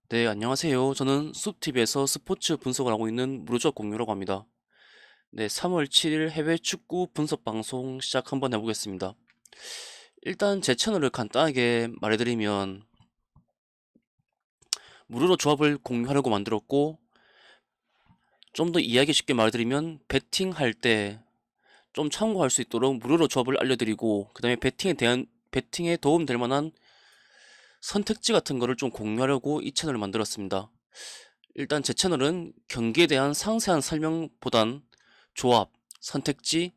네, 안녕하세요. 저는 숲TV에서 스포츠 분석을 하고 있는 무료적 공유라고 합니다. 네, 3월 7일 해외 축구 분석 방송 시작 한번 해보겠습니다. 일단 제 채널을 간단하게 말해드리면 무료로 조합을 공유하려고 만들었고, 좀 더 이해하기 쉽게 말해드리면 배팅할 때 좀 참고할 수 있도록 무료로 조합을 알려드리고, 그 다음에 배팅에 도움 될 만한 선택지 같은 거를 좀 공유하려고 이 채널을 만들었습니다. 일단 제 채널은 경기에 대한 상세한 설명보단 조합, 선택지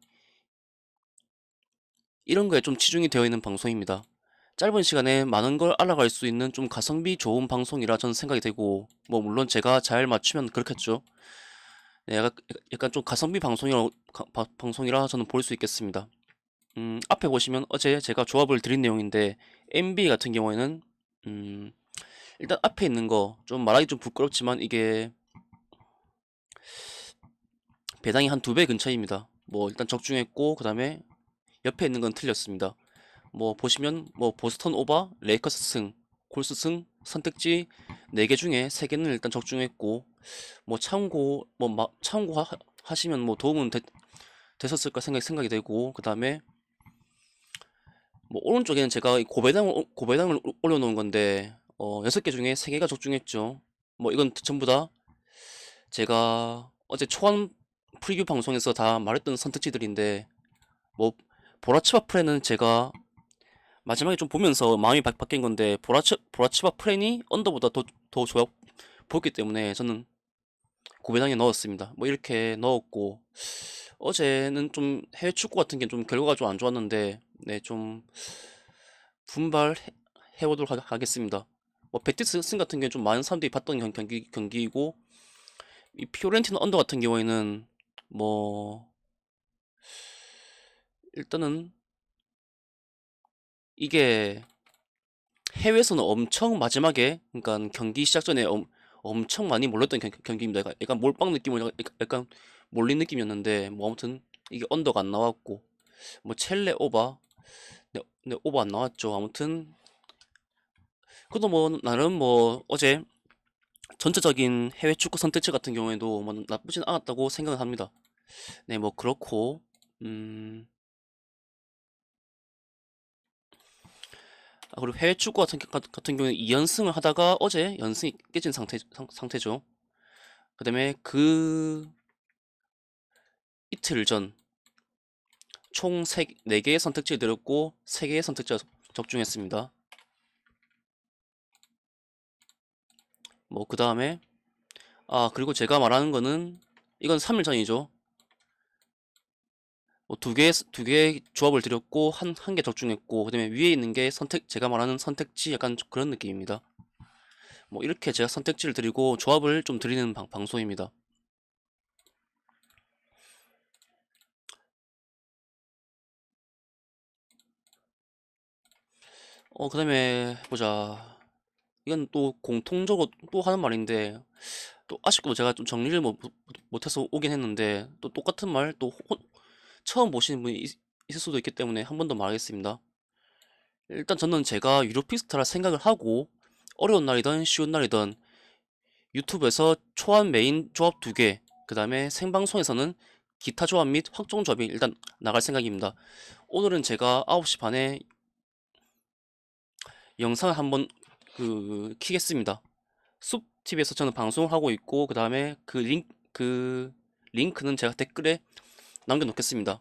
이런 거에 좀 치중이 되어 있는 방송입니다. 짧은 시간에 많은 걸 알아갈 수 있는 좀 가성비 좋은 방송이라 저는 생각이 되고, 뭐 물론 제가 잘 맞추면 그렇겠죠. 네, 약간 좀 가성비 방송이라 저는 볼 수 있겠습니다. 앞에 보시면 어제 제가 조합을 드린 내용인데 MB 같은 경우에는 음, 일단 앞에 있는 거 좀 말하기 좀 부끄럽지만 이게 배당이 한 2배 근처입니다. 뭐 일단 적중했고 그 다음에 옆에 있는 건 틀렸습니다. 뭐 보시면 뭐 보스턴 오버, 레이커스 승, 콜스 승 선택지 4개 중에 3개는 일단 적중했고 뭐 참고하시면 뭐 도움은 됐었을까 생각이 되고 그 다음에 뭐 오른쪽에는 제가 이 고배당을 올려놓은 건데 6개 중에 3개가 적중했죠. 뭐 이건 전부 다 제가 어제 초안 프리뷰 방송에서 다 말했던 선택지들인데 뭐 보라치바 프레는 제가 마지막에 좀 보면서 마음이 바뀐 건데 보라치바 프렌이 언더보다 더 좋아 보였기 때문에 저는 구배당에 넣었습니다. 뭐 이렇게 넣었고 어제는 좀 해외 축구 같은 게 좀 결과가 좀 안 좋았는데 네 좀 분발해 보도록 하겠습니다. 뭐 베티스 승 같은 경우는 좀 많은 사람들이 봤던 경기이고 이 피오렌티나 언더 같은 경우에는 뭐 일단은 이게 해외에서는 엄청 마지막에 그러니까 경기 시작 전에 엄청 많이 몰렸던 경기입니다. 약간 몰빵 느낌을 약간 몰린 느낌이었는데 뭐 아무튼 이게 언더가 안 나왔고 뭐 첼레 오바 네, 오버 안 나왔죠. 아무튼 그래도 뭐 나름 뭐 어제 전체적인 해외 축구 선택지 같은 경우에도 뭐 나쁘진 않았다고 생각을 합니다. 네, 뭐 그렇고 음 그리고 해외 축구 같은 경우에 2연승을 하다가 어제 연승이 깨진 상태죠. 그다음에 그 이틀 전 총 4개의 선택지를 드렸고 3개의 선택지가 적중했습니다. 뭐 그 다음에 그리고 제가 말하는 거는 이건 3일 전이죠. 뭐 두 개의 조합을 드렸고 한 개 적중했고 그다음에 위에 있는 게 제가 말하는 선택지 약간 그런 느낌입니다. 뭐 이렇게 제가 선택지를 드리고 조합을 좀 드리는 방송입니다. 그다음에 보자. 이건 또 공통적으로 또 하는 말인데 또 아쉽게도 제가 좀 정리를 못해서 오긴 했는데 또 똑같은 말 또 처음 보시는 분이 있을 수도 있기 때문에 한 번 더 말하겠습니다. 일단 저는 제가 유로피스타라 생각을 하고 어려운 날이든 쉬운 날이든 유튜브에서 초안 메인 조합 2개, 그 다음에 생방송에서는 기타 조합 및 확정 조합이 일단 나갈 생각입니다. 오늘은 제가 9시 반에 영상을 한번 키겠습니다. 숲TV에서 저는 방송을 하고 있고 그 다음에 그 링크는 제가 댓글에 남겨놓겠습니다.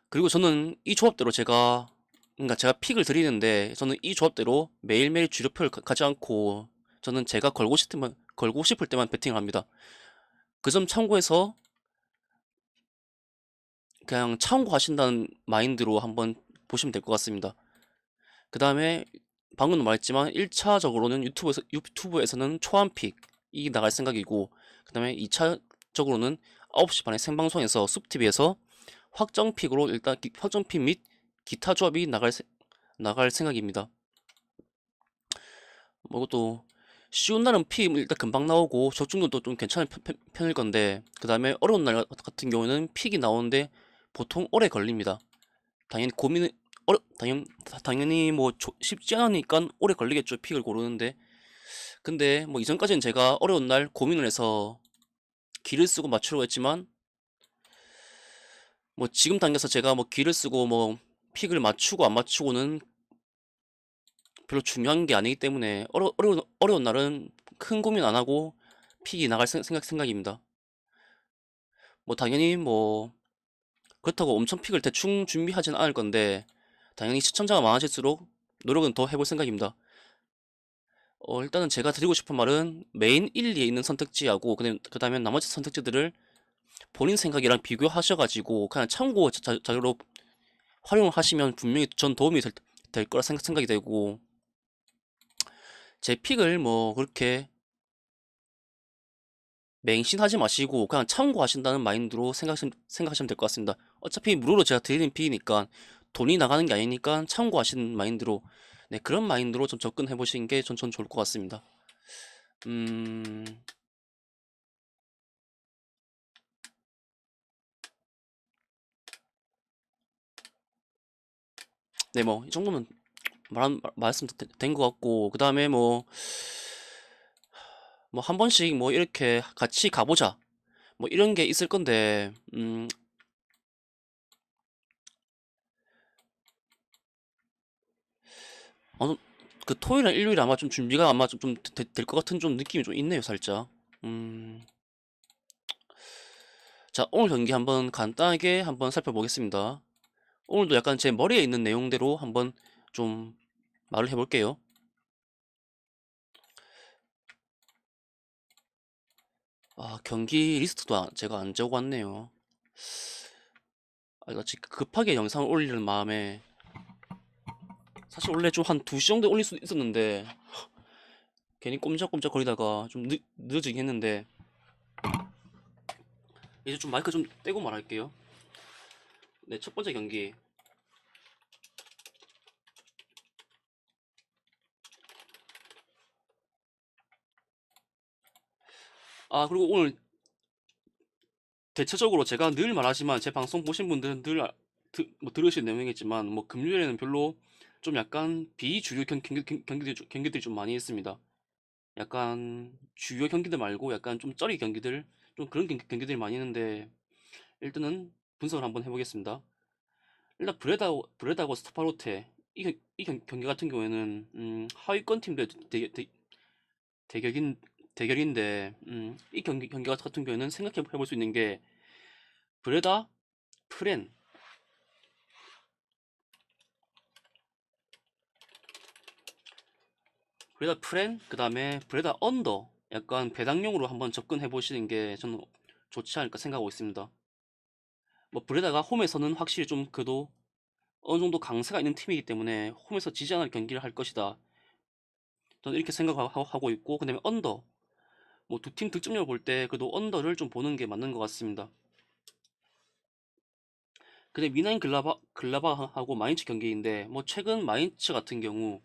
그리고 저는 이 조합대로 그러니까 제가 픽을 드리는데 저는 이 조합대로 매일매일 주력표를 가지 않고 저는 제가 걸고 싶을 때만 배팅을 합니다. 그 점 참고해서 그냥 참고하신다는 마인드로 한번 보시면 될 것 같습니다. 그 다음에 방금도 말했지만 1차적으로는 유튜브에서는 초안 픽이 나갈 생각이고 그 다음에 2차적으로는 9시 반에 생방송에서 숲TV에서 확정 픽으로 일단 확정 픽 및 기타 조합이 나갈 생각입니다. 뭐 이것도 쉬운 날은 픽 일단 금방 나오고 적중률도 좀 괜찮은 편일 건데 그 다음에 어려운 날 같은 경우에는 픽이 나오는데 보통 오래 걸립니다. 당연히 고민은 당연히 뭐 쉽지 않으니까 오래 걸리겠죠. 픽을 고르는데 근데 뭐 이전까지는 제가 어려운 날 고민을 해서 기를 쓰고 맞추려고 했지만 뭐 지금 단계에서 제가 뭐 기를 쓰고 뭐 픽을 맞추고 안 맞추고는 별로 중요한 게 아니기 때문에 어려운 날은 큰 고민 안 하고 픽이 나갈 생각입니다. 뭐 당연히 뭐 그렇다고 엄청 픽을 대충 준비하진 않을 건데 당연히 시청자가 많아질수록 노력은 더 해볼 생각입니다. 일단은 제가 드리고 싶은 말은 메인 1, 2에 있는 선택지하고 그다음에 나머지 선택지들을 본인 생각이랑 비교하셔가지고 그냥 참고 자료로 활용을 하시면 분명히 전 도움이 될 거라 생각이 되고 제 픽을 뭐 그렇게 맹신하지 마시고 그냥 참고하신다는 마인드로 생각하시면 될 것 같습니다. 어차피 무료로 제가 드리는 픽이니까 돈이 나가는 게 아니니까 참고하시는 마인드로 네, 그런 마인드로 좀 접근해 보시는 게 전 좋을 것 같습니다. 음, 네, 뭐 이 정도면 말씀 된 것 같고 그 다음에 뭐 한 번씩 뭐 이렇게 같이 가보자 뭐 이런 게 있을 건데 어느 그 토요일이나 일요일 아마 좀 준비가 아마 좀 될 것 같은 좀 느낌이 좀 있네요 살짝. 음, 자 오늘 경기 한번 간단하게 한번 살펴보겠습니다. 오늘도 약간 제 머리에 있는 내용대로 한번 좀 말을 해볼게요. 아 경기 리스트도 제가 안 적어왔네요. 아 이거 지금 급하게 영상을 올리는 마음에 사실 원래 좀 한 2시 정도에 올릴 수 있었는데 괜히 꼼짝꼼짝 거리다가 좀 늦어지긴 했는데 이제 좀 마이크 좀 떼고 말할게요. 네, 첫 번째 경기. 아, 그리고 오늘 대체적으로 제가 늘 말하지만 제 방송 보신 분들은 늘 뭐 들으실 내용이겠지만 뭐 금요일에는 별로 좀 약간 비주류 경기들이 좀 많이 있습니다. 약간 주요 경기들 말고 약간 좀 쩌리 경기들 좀 그런 경기들이 많이 있는데 일단은 분석을 한번 해보겠습니다. 일단 브레다고 스타파로테 이 경기 같은 경우에는 하위권 팀들 대결인 대결인데 이 경기 같은 경우에는 생각해 볼 수 있는 게 브레다 프렌 브레다 프렌 그다음에 브레다 언더 약간 배당용으로 한번 접근해 보시는 게 저는 좋지 않을까 생각하고 있습니다. 뭐 브레다가 홈에서는 확실히 좀 그래도 어느 정도 강세가 있는 팀이기 때문에 홈에서 지지 않을 경기를 할 것이다. 저는 이렇게 생각하고 있고 그다음에 언더 뭐 두 팀 득점력을 볼 때 그래도 언더를 좀 보는 게 맞는 것 같습니다. 근데 미나인 글라바하고 마인츠 경기인데 뭐 최근 마인츠 같은 경우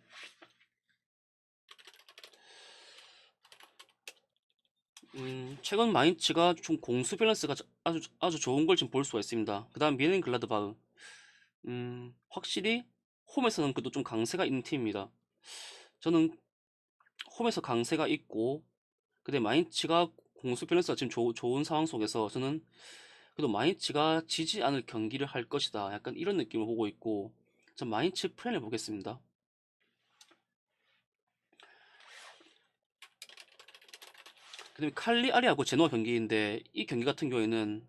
최근 마인츠가 좀 공수 밸런스가 아주 좋은 걸 지금 볼 수가 있습니다. 그다음 미넨 글라드바흐 확실히 홈에서는 그래도 좀 강세가 있는 팀입니다. 저는 홈에서 강세가 있고 근데 마인츠가 공수 밸런스가 지금 좋은 상황 속에서 저는 그래도 마인츠가 지지 않을 경기를 할 것이다. 약간 이런 느낌을 보고 있고 전 마인츠 프렌을 보겠습니다. 그다음에 칼리아리하고 제노아 경기인데 이 경기 같은 경우에는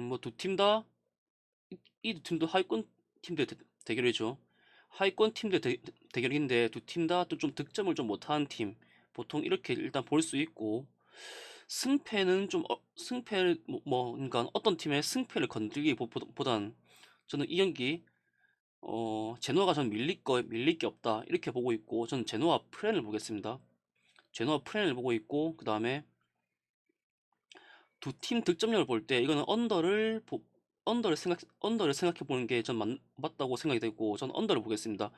뭐 두 팀 다 이 두 팀도 하위권 팀들 대결이죠. 하위권 팀들 대결인데 두 팀 다 또 좀 득점을 좀 못하는 팀 보통 이렇게 일단 볼 수 있고 승패는 좀 승패 그러니까 어떤 팀의 승패를 건드리기보단 저는 이 경기 제노아가 전 밀릴 게 없다 이렇게 보고 있고 저는 제노아 프렌을 보겠습니다. 제노아 프렌을 보고 있고 그 다음에 두 팀 득점력을 볼 때 이거는 언더를 생각해 보는 게 전 맞다고 생각이 되고 전 언더를 보겠습니다.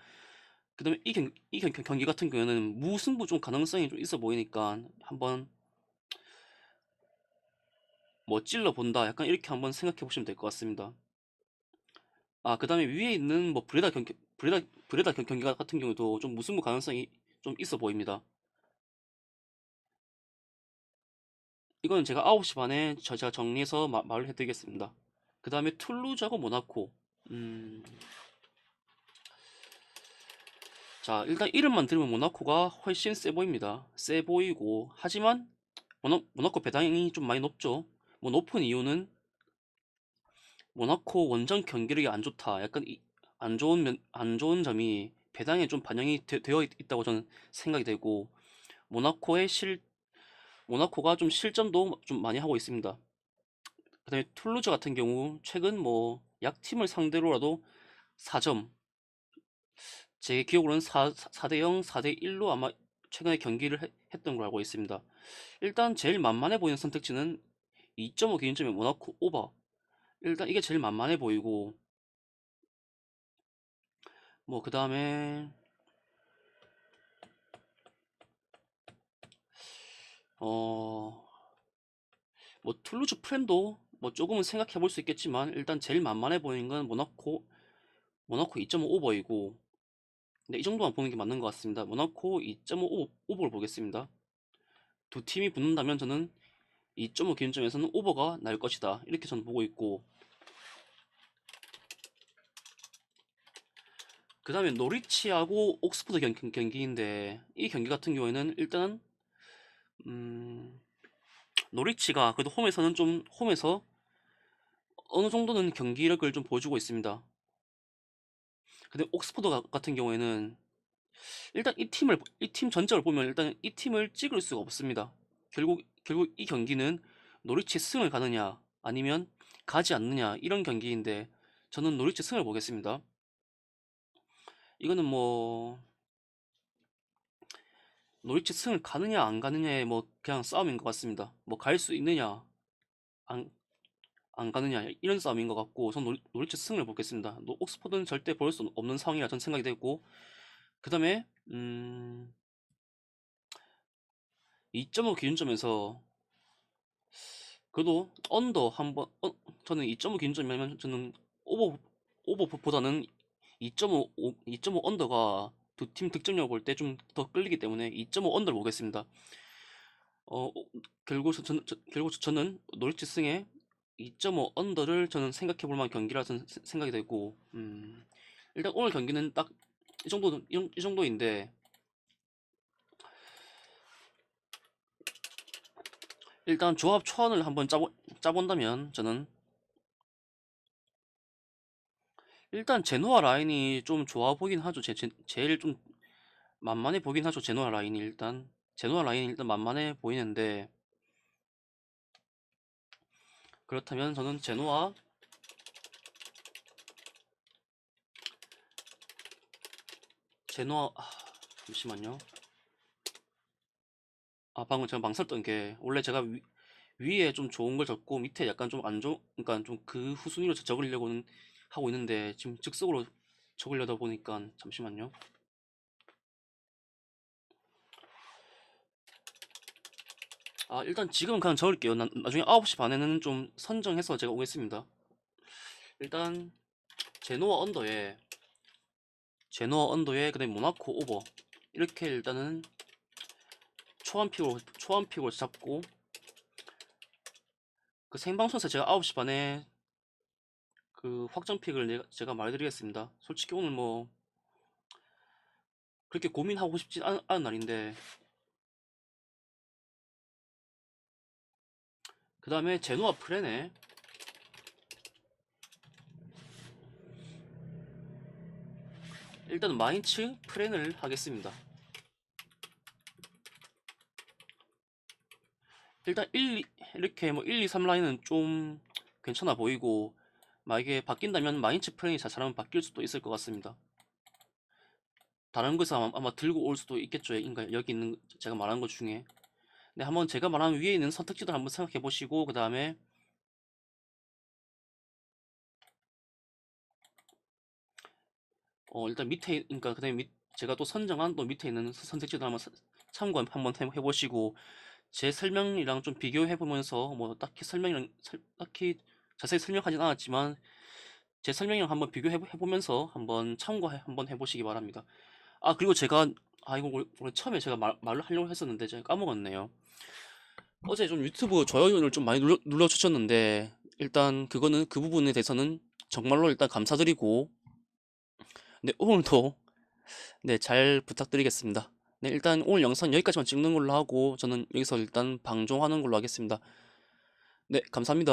그다음에 이 경기 같은 경우에는 무승부 좀 가능성이 좀 있어 보이니까 한번 뭐 찔러 본다 약간 이렇게 한번 생각해 보시면 될 것 같습니다. 아 그다음에 위에 있는 뭐 브레다 경기 같은 경우도 좀 무승부 가능성이 좀 있어 보입니다. 이거는 제가 9시 반에 제가 정리해서 말을 해드리겠습니다. 그 다음에 툴루즈하고 모나코. 음, 자, 일단 이름만 들으면 모나코가 훨씬 세 보입니다. 세 보이고, 하지만 모나코 배당이 좀 많이 높죠. 뭐 높은 이유는 모나코 원정 경기력이 안 좋다. 약간 안 좋은 점이 배당에 좀 반영이 되어 있다고 저는 생각이 되고, 모나코의 모나코가 좀 실점도 좀 많이 하고 있습니다. 그다음에 툴루즈 같은 경우 최근 뭐 약팀을 상대로라도 4점, 제 기억으로는 4대 0, 4대 1로 아마 최근에 경기를 했던 걸 알고 있습니다. 일단 제일 만만해 보이는 선택지는 2.5 기준점의 모나코 오버. 일단 이게 제일 만만해 보이고, 뭐 그 다음에 어 뭐 툴루즈 프렌도 뭐 조금은 생각해 볼 수 있겠지만, 일단 제일 만만해 보이는 건 모나코 2.5 오버이고, 네, 이 정도만 보는 게 맞는 것 같습니다. 모나코 2.5 오버를 보겠습니다. 두 팀이 붙는다면 저는 2.5 기준점에서는 오버가 날 것이다, 이렇게 저는 보고 있고, 그 다음에 노리치하고 옥스퍼드 경기인데, 이 경기 같은 경우에는 일단은 음, 노리치가 그래도 홈에서 어느 정도는 경기력을 좀 보여주고 있습니다. 근데 옥스퍼드 같은 경우에는 일단 이 팀 전적을 보면 일단 이 팀을 찍을 수가 없습니다. 결국 이 경기는 노리치 승을 가느냐 아니면 가지 않느냐, 이런 경기인데, 저는 노리치 승을 보겠습니다. 이거는 뭐 노리치 승을 가느냐 안 가느냐의 뭐 그냥 싸움인 것 같습니다. 뭐 갈 수 있느냐 안, 안 가느냐, 이런 싸움인 것 같고, 전 노리치 승을 보겠습니다. 옥스퍼드는 절대 볼 수 없는 상황이라 전 생각이 되고, 그 다음에 2.5 기준점에서 그래도 언더 한번, 저는 2.5 기준점이면 저는 오버 오버보다는 2.5 언더가 두 팀 득점력 볼 때 좀 더 끌리기 때문에 2.5 언더를 보겠습니다. 어, 결국 저는 노리치 승에 2.5 언더를 저는 생각해 볼 만한 경기라 저는 생각이 되고, 일단 오늘 경기는 딱 이 정도인데, 일단 조합 초안을 한번 짜본다면 저는 일단 제노아 라인이 좀 좋아 보긴 하죠. 제일 좀 만만해 보긴 하죠. 제노아 라인이 일단 만만해 보이는데, 그렇다면 저는 잠시만요. 방금 제가 망설였던 게, 원래 제가 위에 좀 좋은 걸 적고 밑에 약간 좀 안 좋은, 그러니까 좀 그 후순위로 적으려고는 하고 있는데, 지금 즉석으로 적으려다 보니까, 잠시만요. 일단 지금은 그냥 적을게요. 나중에 9시 반에는 좀 선정해서 제가 오겠습니다. 일단 제노아 언더에 그다음에 모나코 오버, 이렇게 일단은 초안픽으로 잡고, 그 생방송에서 제가 9시 반에 그 확정픽을 제가 말해드리겠습니다. 솔직히 오늘 뭐 그렇게 고민하고 싶지 않은 날인데, 그 다음에 제노아 프레네, 일단은 마인츠 프렌을 하겠습니다. 일단 이렇게 뭐 1, 2, 3 라인은 좀 괜찮아 보이고, 만약에 바뀐다면 마인츠 프렌이 잘하면 바뀔 수도 있을 것 같습니다. 다른 것에서 아마 들고 올 수도 있겠죠. 그러니까 여기 있는 제가 말한 것 중에. 네, 한번 제가 말한 위에 있는 선택지들 한번 생각해 보시고, 그 다음에 일단 그러니까 그다음에 제가 또 선정한 또 밑에 있는 선택지들 한번 참고 한번 해보시고, 제 설명이랑 좀 비교해 보면서, 뭐 딱히 자세히 설명하진 않았지만 제 설명이랑 한번 비교해 보면서 한번 한번 해보시기 바랍니다. 그리고 제가 이거 원래 처음에 제가 말을 하려고 했었는데 제가 까먹었네요. 어제 좀 유튜브 좋아요를 좀 많이 눌러주셨는데, 일단 그거는 그 부분에 대해서는 정말로 일단 감사드리고, 네, 오늘도 네, 잘 부탁드리겠습니다. 네, 일단 오늘 영상 여기까지만 찍는 걸로 하고 저는 여기서 일단 방종하는 걸로 하겠습니다. 네, 감사합니다.